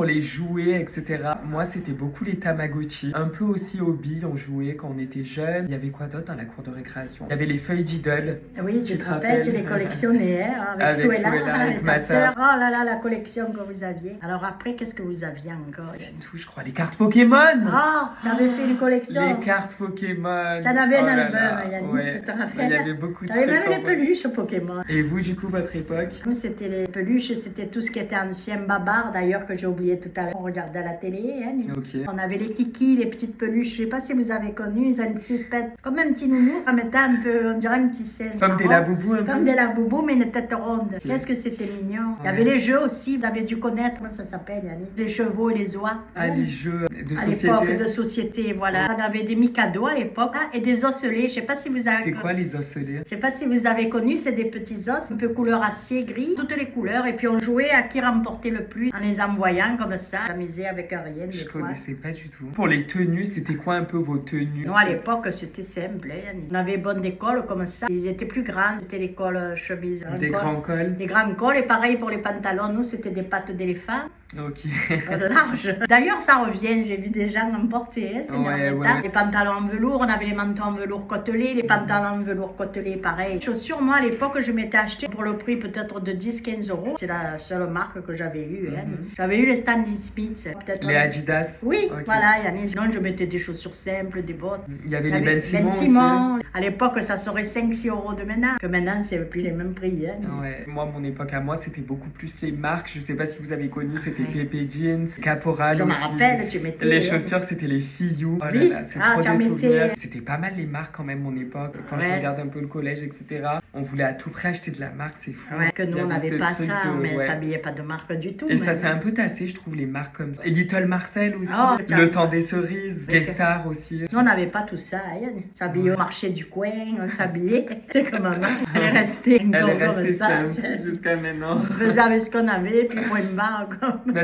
pour les jouets, etc. Moi, c'était beaucoup les Tamagotchi. Un peu aussi aux billes, on jouait quand on était jeunes. Il y avait quoi d'autre dans la cour de récréation? Il y avait les feuilles Diddle. Oui, tu te rappelles, tu les collectionnais hein, avec Suella, avec ta ma sœur. Oh là là, la collection que vous aviez. Alors après, qu'est-ce que vous aviez encore? C'est tout, je crois. Les cartes Pokémon. Oh, tu avais fait une collection. Les cartes Pokémon. Tu en avais un Oh là album, là, Yannis, ouais. tu te rappelles? Il y avait beaucoup de Tu avais trucs. même les peluches Pokémon. Et vous, du coup, votre époque? Nous, c'était les peluches, c'était tout ce qui était ancien babar, d'ailleurs, que j'ai oublié tout à l'heure. On regardait à la télé. Hein. Ok. On avait les kikis, les petites peluches. Je sais pas si vous avez connu, ils ont une petite tête comme un petit nounours. Ça mettait un peu, on dirait une petite scène. Comme des laboubous un peu. Comme des laboubous, mais une tête ronde. Qu'est-ce que c'était mignon. Il y avait les jeux aussi, vous avez dû connaître, comment ça s'appelle, Yannick? Les chevaux et les oies. Ah, les jeux de à société. l'époque de société, voilà. On avait des Mikado à l'époque et des osselets. Je sais pas si vous avez. C'est quoi les osselets? Je sais pas si vous avez connu, c'est des petits os, un peu couleur acier, gris, toutes les couleurs. Et puis on jouait à qui remportait le plus en les envoyant comme ça. S'amuser avec rien. Je connaissais pas du tout. Pour les tenues, c'était quoi un peu vos tenues? Non, à l'époque, c'était simple. Hein. On avait bonne école comme ça. Ils étaient plus grands, c'était l'école chemise. Des grands cols? Des grands cols et pareil pour les pantalons. Nous, c'était des pattes d'éléphant. Ok. Large. D'ailleurs, ça revient. J'ai vu des gens en porter hein, ces derniers temps. Les pantalons en velours, on avait les manteaux en velours côtelés, les pantalons en velours côtelés, pareil. Les chaussures, moi, à l'époque, je m'étais acheté pour le prix peut-être de 10-15 euros. C'est la seule marque que j'avais eue. Hein. J'avais eu les Stanley Smith. Les Adidas? Oui, voilà, Yannick. Sinon, je mettais des chaussures simples, des bottes. Il y avait les Ben Simon aussi. À l'époque, ça serait 5-6 euros de maintenant. Que maintenant, c'est plus les mêmes prix. Hein. Ouais. Moi, mon époque à moi, c'était beaucoup plus les marques. Je sais pas si vous avez connu, c'était PP Jeans, Caporal. Je aussi. me rappelle, tu mettais. Les chaussures, c'était les Fillou. Oh là là, c'est trop des souvenirs. C'était pas mal les marques quand même, mon époque. Quand je regarde un peu le collège, etc. On voulait à tout prix acheter de la marque, c'est fou. Ouais, que nous, on n'avait pas ça, mais on s'habillait pas de marque du tout. Et ça s'est un peu tassé, je trouve, les marques comme ça. Et Little Marcel aussi. Oh, le temps des cerises. Guestar aussi. Nous, on n'avait pas tout ça. Hein. On s'habillait au marché du coin, on s'habillait. C'est comme maman. Elle est restée simple jusqu'à maintenant. On faisait avec ce qu'on avait, puis point de barre.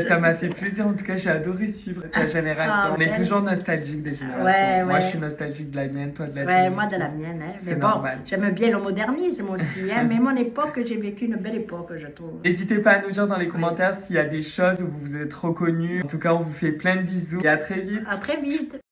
Ça m'a fait plaisir, en tout cas, j'ai adoré suivre ta génération. On est toujours nostalgique des générations. Moi, je suis nostalgique de la mienne, toi de la tienne. Ouais, moi de la mienne. Hein. C'est normal. J'aime bien le modernisme aussi, hein. Mais mon époque, j'ai vécu une belle époque, je trouve. N'hésitez pas à nous dire dans les commentaires s'il y a des choses où vous vous êtes reconnus. En tout cas, on vous fait plein de bisous et à très vite. À très vite.